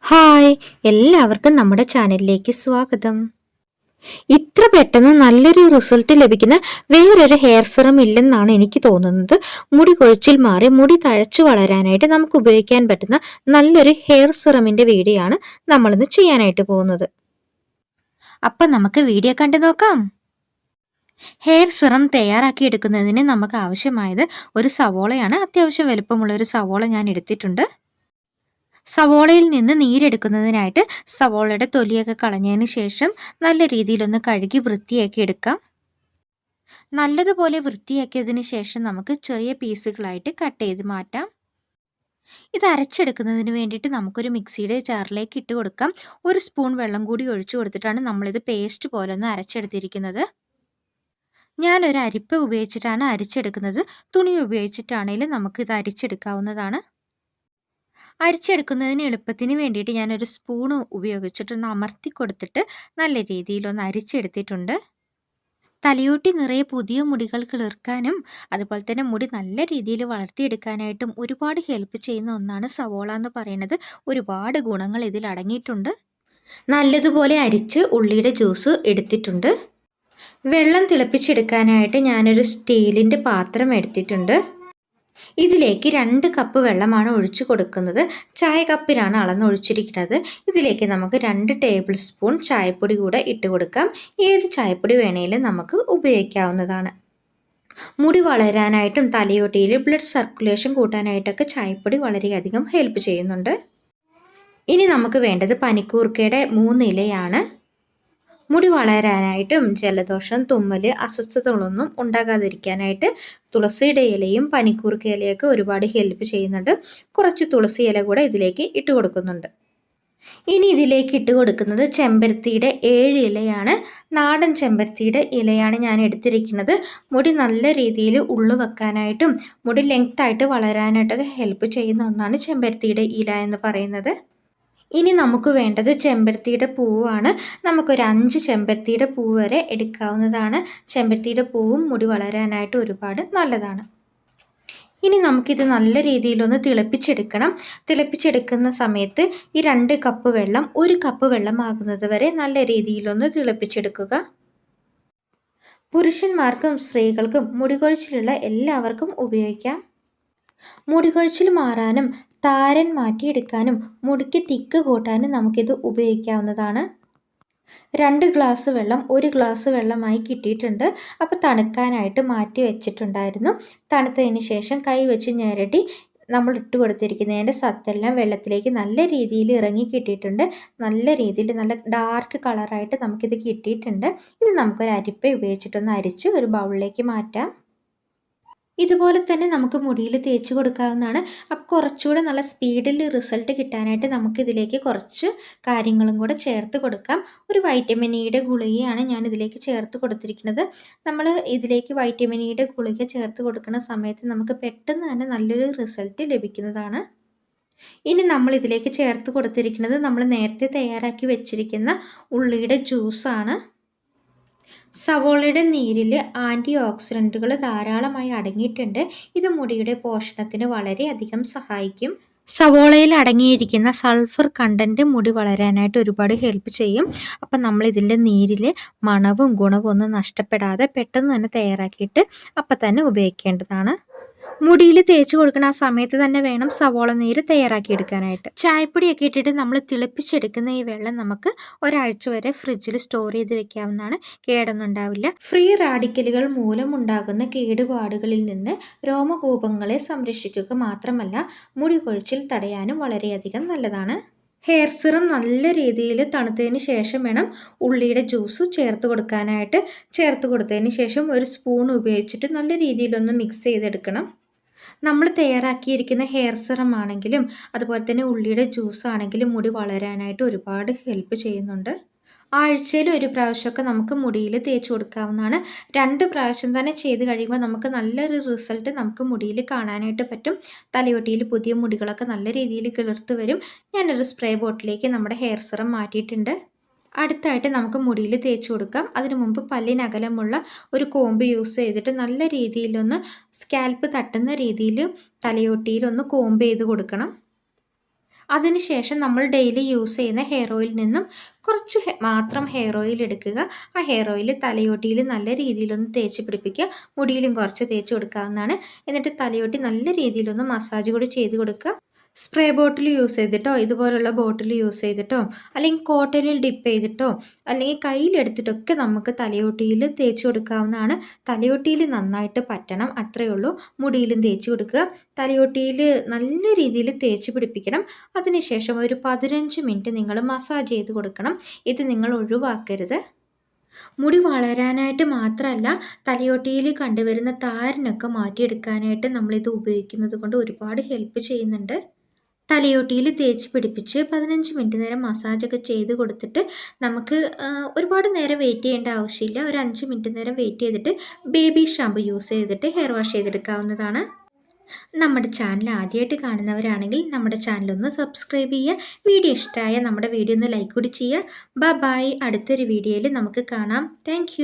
Hi, എല്ലാവർക്കും നമ്മുടെ ചാനലിലേക്ക് സ്വാഗതം. ഇത്ര പെട്ടെന്ന് നല്ലൊരു റിസൾട്ട് ലഭിക്കുന്ന വേറൊരു ഹെയർ സിറം ഇല്ലെന്നാണ് എനിക്ക് തോന്നുന്നത്. മുടി കൊഴിച്ചിൽ മാറി മുടി തഴച്ചു വളരാനായിട്ട് നമുക്ക് ഉപയോഗിക്കാൻ പറ്റുന്ന നല്ലൊരു ഹെയർ സിറമിന്റെ വീഡിയോ ആണ് നമ്മളിന്ന് ചെയ്യാനായിട്ട് പോകുന്നത്. അപ്പം നമുക്ക് വീഡിയോ കണ്ടു നോക്കാം. ഹെയർ സിറം തയ്യാറാക്കി എടുക്കുന്നതിന് നമുക്ക് ആവശ്യമായത് ഒരു സവോളയാണ്. അത്യാവശ്യം വലുപ്പമുള്ള ഒരു സവോള ഞാൻ എടുത്തിട്ടുണ്ട്. സവോളയിൽ നിന്ന് നീരെടുക്കുന്നതിനായിട്ട് സവോളയുടെ തൊലിയൊക്കെ കളഞ്ഞതിന് ശേഷം നല്ല രീതിയിലൊന്ന് കഴുകി വൃത്തിയാക്കി എടുക്കാം. നല്ലതുപോലെ വൃത്തിയാക്കിയതിന് ശേഷം നമുക്ക് ചെറിയ പീസുകളായിട്ട് കട്ട് ചെയ്ത് മാറ്റാം. ഇത് അരച്ചെടുക്കുന്നതിന് വേണ്ടിയിട്ട് നമുക്കൊരു മിക്സിയുടെ ജാറിലേക്ക് ഇട്ട് കൊടുക്കാം. ഒരു സ്പൂൺ വെള്ളം കൂടി ഒഴിച്ചു കൊടുത്തിട്ടാണ് നമ്മളിത് പേസ്റ്റ് പോലെ ഒന്ന് അരച്ചെടുത്തിരിക്കുന്നത്. ഞാനൊരു അരിപ്പ ഉപയോഗിച്ചിട്ടാണ് അരിച്ചെടുക്കുന്നത്. തുണി ഉപയോഗിച്ചിട്ടാണെങ്കിലും നമുക്കിത് അരിച്ചെടുക്കാവുന്നതാണ്. അരിച്ചെടുക്കുന്നതിന് എളുപ്പത്തിന് വേണ്ടിയിട്ട് ഞാനൊരു സ്പൂൺ ഉപയോഗിച്ചിട്ടൊന്ന് അമർത്തി കൊടുത്തിട്ട് നല്ല രീതിയിലൊന്ന് അരിച്ചെടുത്തിട്ടുണ്ട്. തലയോട്ടി നിറയെ പുതിയ മുടികൾ കിളിർക്കാനും അതുപോലെ തന്നെ മുടി നല്ല രീതിയിൽ വളർത്തിയെടുക്കാനായിട്ടും ഒരുപാട് ഹെൽപ്പ് ചെയ്യുന്ന ഒന്നാണ് സവോള എന്ന് പറയുന്നത്. ഒരുപാട് ഗുണങ്ങൾ ഇതിൽ അടങ്ങിയിട്ടുണ്ട്. നല്ലതുപോലെ അരിച്ച് ഉള്ളിയുടെ ജ്യൂസ് എടുത്തിട്ടുണ്ട്. വെള്ളം തിളപ്പിച്ചെടുക്കാനായിട്ട് ഞാനൊരു സ്റ്റീലിൻ്റെ പാത്രം എടുത്തിട്ടുണ്ട്. ഇതിലേക്ക് 2 കപ്പ് വെള്ളമാണ് ഒഴിച്ചു കൊടുക്കുന്നത്. ചായ കപ്പിലാണ് അളന്നൊഴിച്ചിരിക്കുന്നത്. ഇതിലേക്ക് നമുക്ക് 2 ടേബിൾ സ്പൂൺ ചായപ്പൊടി കൂടെ ഇട്ട് കൊടുക്കാം. ഏത് ചായപ്പൊടി വേണേലും നമുക്ക് ഉപയോഗിക്കാവുന്നതാണ്. മുടി വളരാനായിട്ടും തലയോട്ടിയിൽ ബ്ലഡ് സർക്കുലേഷൻ കൂട്ടാനായിട്ടൊക്കെ ചായപ്പൊടി വളരെയധികം ഹെൽപ്പ് ചെയ്യുന്നുണ്ട്. ഇനി നമുക്ക് വേണ്ടത് പനിക്കൂർക്കയുടെ 3 ഇലയാണ്. മുടി വളരാനായിട്ടും ജലദോഷം, തുമ്മൽ, അസ്വസ്ഥതകളൊന്നും ഉണ്ടാകാതിരിക്കാനായിട്ട് തുളസിയുടെ ഇലയും പനിക്കൂർക്ക ഇലയൊക്കെ ഒരുപാട് ഹെൽപ്പ് ചെയ്യുന്നുണ്ട്. കുറച്ച് തുളസി ഇല കൂടെ ഇതിലേക്ക് ഇട്ട് കൊടുക്കുന്നുണ്ട്. ഇനി ഇതിലേക്ക് ഇട്ട് കൊടുക്കുന്നത് ചെമ്പരത്തിയുടെ 7 ഇലയാണ്. നാടൻ ചെമ്പരത്തിയുടെ ഇലയാണ് ഞാൻ എടുത്തിരിക്കുന്നത്. മുടി നല്ല രീതിയിൽ ഉള്ളു വെക്കാനായിട്ടും മുടി ലെങ്തായിട്ട് വളരാനായിട്ടൊക്കെ ഹെൽപ്പ് ചെയ്യുന്ന ഒന്നാണ് ചെമ്പരത്തിയുടെ ഇല എന്ന് പറയുന്നത്. ഇനി നമുക്ക് വേണ്ടത് ചെമ്പരത്തിയുടെ പൂവാണ്. നമുക്കൊരു 5 ചെമ്പരത്തിയുടെ പൂവ് വരെ എടുക്കാവുന്നതാണ്. ചെമ്പരത്തിയുടെ പൂവും മുടി വളരാനായിട്ട് ഒരുപാട് നല്ലതാണ്. ഇനി നമുക്കിത് നല്ല രീതിയിലൊന്ന് തിളപ്പിച്ചെടുക്കണം. തിളപ്പിച്ചെടുക്കുന്ന സമയത്ത് ഈ 2 കപ്പ് വെള്ളം 1 കപ്പ് വെള്ളമാകുന്നത് വരെ നല്ല രീതിയിലൊന്ന് തിളപ്പിച്ചെടുക്കുക. പുരുഷന്മാർക്കും സ്ത്രീകൾക്കും മുടികൊഴിച്ചിലുള്ള എല്ലാവർക്കും ഉപയോഗിക്കാം. മുടികൊഴിച്ചിൽ മാറാനും താരൻ മാറ്റിയെടുക്കാനും മുടിക്ക് തിക്ക് കൂട്ടാനും നമുക്കിത് ഉപയോഗിക്കാവുന്നതാണ്. 2 ഗ്ലാസ് വെള്ളം 1 ഗ്ലാസ് വെള്ളമായി കിട്ടിയിട്ടുണ്ട്. അപ്പോൾ തണുക്കാനായിട്ട് മാറ്റി വെച്ചിട്ടുണ്ടായിരുന്നു. തണുത്തതിന് ശേഷം കൈ വെച്ച് ഞെരടി നമ്മൾ ഇട്ട് കൊടുത്തിരിക്കുന്നതിൻ്റെ സത്തെല്ലാം വെള്ളത്തിലേക്ക് നല്ല രീതിയിൽ ഇറങ്ങി കിട്ടിയിട്ടുണ്ട്. നല്ല രീതിയിൽ നല്ല ഡാർക്ക് കളറായിട്ട് നമുക്കിത് കിട്ടിയിട്ടുണ്ട്. ഇത് നമുക്കൊരു അരിപ്പ ഉപയോഗിച്ചിട്ടൊന്ന് അരിച്ച് ഒരു ബൗളിലേക്ക് മാറ്റാം. ഇതുപോലെ തന്നെ നമുക്ക് മുടിയിൽ തേച്ച് കൊടുക്കാവുന്നതാണ്. അപ്പോൾ കുറച്ചുകൂടെ നല്ല സ്പീഡിൽ റിസൾട്ട് കിട്ടാനായിട്ട് നമുക്കിതിലേക്ക് കുറച്ച് കാര്യങ്ങളും കൂടെ ചേർത്ത് കൊടുക്കാം. ഒരു വൈറ്റമിൻ ഇയുടെ ഗുളികയാണ് ഞാൻ ഇതിലേക്ക് ചേർത്ത് കൊടുത്തിരിക്കുന്നത്. നമ്മൾ ഇതിലേക്ക് വൈറ്റമിൻ ഇയുടെ ഗുളിക ചേർത്ത് കൊടുക്കുന്ന സമയത്ത് നമുക്ക് പെട്ടെന്ന് തന്നെ നല്ലൊരു റിസൾട്ട് ലഭിക്കുന്നതാണ്. ഇനി നമ്മൾ ഇതിലേക്ക് ചേർത്ത് കൊടുത്തിരിക്കുന്നത് നമ്മൾ നേരത്തെ തയ്യാറാക്കി വെച്ചിരിക്കുന്ന ഉള്ളിയുടെ ജ്യൂസാണ്. സവോളയുടെ നീരിൽ ആൻറ്റി ഓക്സിഡൻറ്റുകൾ ധാരാളമായി അടങ്ങിയിട്ടുണ്ട്. ഇത് മുടിയുടെ പോഷണത്തിന് വളരെയധികം സഹായിക്കും. സവോളയിൽ അടങ്ങിയിരിക്കുന്ന സൾഫർ കണ്ടൻറ്റ് മുടി വളരാനായിട്ട് ഒരുപാട് ഹെൽപ്പ് ചെയ്യും. അപ്പം നമ്മൾ ഇതിൻ്റെ നീരിൽ മണവും ഗുണവും ഒന്നും നഷ്ടപ്പെടാതെ പെട്ടെന്ന് തന്നെ തയ്യാറാക്കിയിട്ട് അപ്പം തന്നെ ഉപയോഗിക്കേണ്ടതാണ്. മുടിയിൽ തേച്ച് കൊടുക്കുന്ന ആ സമയത്ത് തന്നെ വേണം സവോള നീര് തയ്യാറാക്കി എടുക്കാനായിട്ട്. ചായപ്പൊടിയൊക്കെ ഇട്ടിട്ട് നമ്മൾ തിളപ്പിച്ചെടുക്കുന്ന ഈ വെള്ളം നമുക്ക് ഒരാഴ്ച വരെ ഫ്രിഡ്ജിൽ സ്റ്റോർ ചെയ്ത് വെക്കാവുന്നതാണ്. കേടൊന്നും ഉണ്ടാവില്ല. ഫ്രീ റാഡിക്കലുകൾ മൂലമുണ്ടാകുന്ന കേടുപാടുകളിൽ നിന്ന് രോമകൂപങ്ങളെ സംരക്ഷിക്കുക മാത്രമല്ല മുടി കൊഴിച്ചിൽ തടയാനും വളരെയധികം നല്ലതാണ്. ഹെയർ സിറം നല്ല രീതിയിൽ തണുത്തതിന് ശേഷം വേണം ഉള്ളിയുടെ ജ്യൂസ് ചേർത്ത് കൊടുക്കാനായിട്ട്. ചേർത്ത് കൊടുത്തതിന് ശേഷം ഒരു സ്പൂൺ ഉപയോഗിച്ചിട്ട് നല്ല രീതിയിലൊന്ന് മിക്സ് ചെയ്തെടുക്കണം. നമ്മൾ തയ്യാറാക്കിയിരിക്കുന്ന ഹെയർ സിറം ആണെങ്കിലും അതുപോലെ തന്നെ ഉള്ളിയുടെ ജ്യൂസ് ആണെങ്കിലും മുടി വളരാനായിട്ട് ഒരുപാട് ഹെൽപ്പ് ചെയ്യുന്നുണ്ട്. ആഴ്ചയിൽ 1 പ്രാവശ്യമൊക്കെ നമുക്ക് മുടിയിൽ തേച്ച് കൊടുക്കാവുന്നതാണ്. 2 പ്രാവശ്യം തന്നെ ചെയ്ത് കഴിയുമ്പോൾ നമുക്ക് നല്ലൊരു റിസൾട്ട് നമുക്ക് മുടിയിൽ കാണാനായിട്ട് പറ്റും. തലയോട്ടിയിൽ പുതിയ മുടികളൊക്കെ നല്ല രീതിയിൽ കിളിർത്ത് വരും. ഞാനൊരു സ്പ്രേ ബോട്ടിലേക്ക് നമ്മുടെ ഹെയർ സിറം മാറ്റിയിട്ടുണ്ട്. അടുത്തായിട്ട് നമുക്ക് മുടിയിൽ തേച്ച് കൊടുക്കാം. അതിനു മുമ്പ് പല്ലിനകലമുള്ള ഒരു കോമ്പ് യൂസ് ചെയ്തിട്ട് നല്ല രീതിയിലൊന്ന് സ്കാൽപ്പ് തട്ടുന്ന രീതിയിൽ തലയോട്ടിയിൽ ഒന്ന് കോമ്പ് ചെയ്ത് കൊടുക്കണം. അതിനുശേഷം നമ്മൾ ഡെയിലി യൂസ് ചെയ്യുന്ന ഹെയർ ഓയിലിൽ നിന്നും കുറച്ച് മാത്രം ഹെയർ ഓയിൽ എടുക്കുക. ആ ഹെയർ ഓയിൽ തലയോട്ടിയിൽ നല്ല രീതിയിലൊന്ന് തേച്ച് പിടിപ്പിക്കുക. മുടിയിലും കുറച്ച് തേച്ച് കൊടുക്കാവുന്നതാണ്. എന്നിട്ട് തലയോട്ടി നല്ല രീതിയിലൊന്ന് മസാജ് കൂടി ചെയ്ത് കൊടുക്കുക. സ്പ്രേ ബോട്ടിൽ യൂസ് ചെയ്തിട്ടോ ഇതുപോലുള്ള ബോട്ടിൽ യൂസ് ചെയ്തിട്ടോ അല്ലെങ്കിൽ കോട്ടണിൽ ഡിപ്പ് ചെയ്തിട്ടോ അല്ലെങ്കിൽ കയ്യിലെടുത്തിട്ടൊക്കെ നമുക്ക് തലയോട്ടിയിൽ തേച്ച് കൊടുക്കാവുന്നതാണ്. തലയോട്ടിയിൽ നന്നായിട്ട് പറ്റണം, അത്രയേ ഉള്ളൂ. മുടിയിലും തേച്ച് കൊടുക്കുക. തലയോട്ടിയിൽ നല്ല രീതിയിൽ തേച്ച് പിടിപ്പിക്കണം. അതിനുശേഷം ഒരു 15 മിനിറ്റ് നിങ്ങൾ മസാജ് ചെയ്ത് കൊടുക്കണം. ഇത് നിങ്ങൾ ഒഴിവാക്കരുത്. മുടി വളരാനായിട്ട് മാത്രമല്ല, തലയോട്ടിയിൽ കണ്ടുവരുന്ന താരനൊക്കെ മാറ്റിയെടുക്കാനായിട്ട് നമ്മളിത് ഉപയോഗിക്കുന്നത് കൊണ്ട് ഒരുപാട് ഹെൽപ്പ് ചെയ്യുന്നുണ്ട്. തലയോട്ടിയിൽ തേച്ച് പിടിപ്പിച്ച് 15 മിനിറ്റ് നേരം മസാജൊക്കെ ചെയ്ത് കൊടുത്തിട്ട് നമുക്ക് ഒരുപാട് നേരം വെയിറ്റ് ചെയ്യേണ്ട ആവശ്യമില്ല. ഒരു 5 മിനിറ്റ് നേരം വെയിറ്റ് ചെയ്തിട്ട് ബേബി ഷാമ്പു യൂസ് ചെയ്തിട്ട് ഹെയർ വാഷ് ചെയ്തെടുക്കാവുന്നതാണ്. നമ്മുടെ ചാനൽ ആദ്യമായിട്ട് കാണുന്നവരാണെങ്കിൽ നമ്മുടെ ചാനലൊന്ന് സബ്സ്ക്രൈബ് ചെയ്യുക. വീഡിയോ ഇഷ്ടമായ നമ്മുടെ വീഡിയോ ഒന്ന് ലൈക്ക് കൂടി ചെയ്യുക. ബൈ. അടുത്തൊരു വീഡിയോയിൽ നമുക്ക് കാണാം. താങ്ക്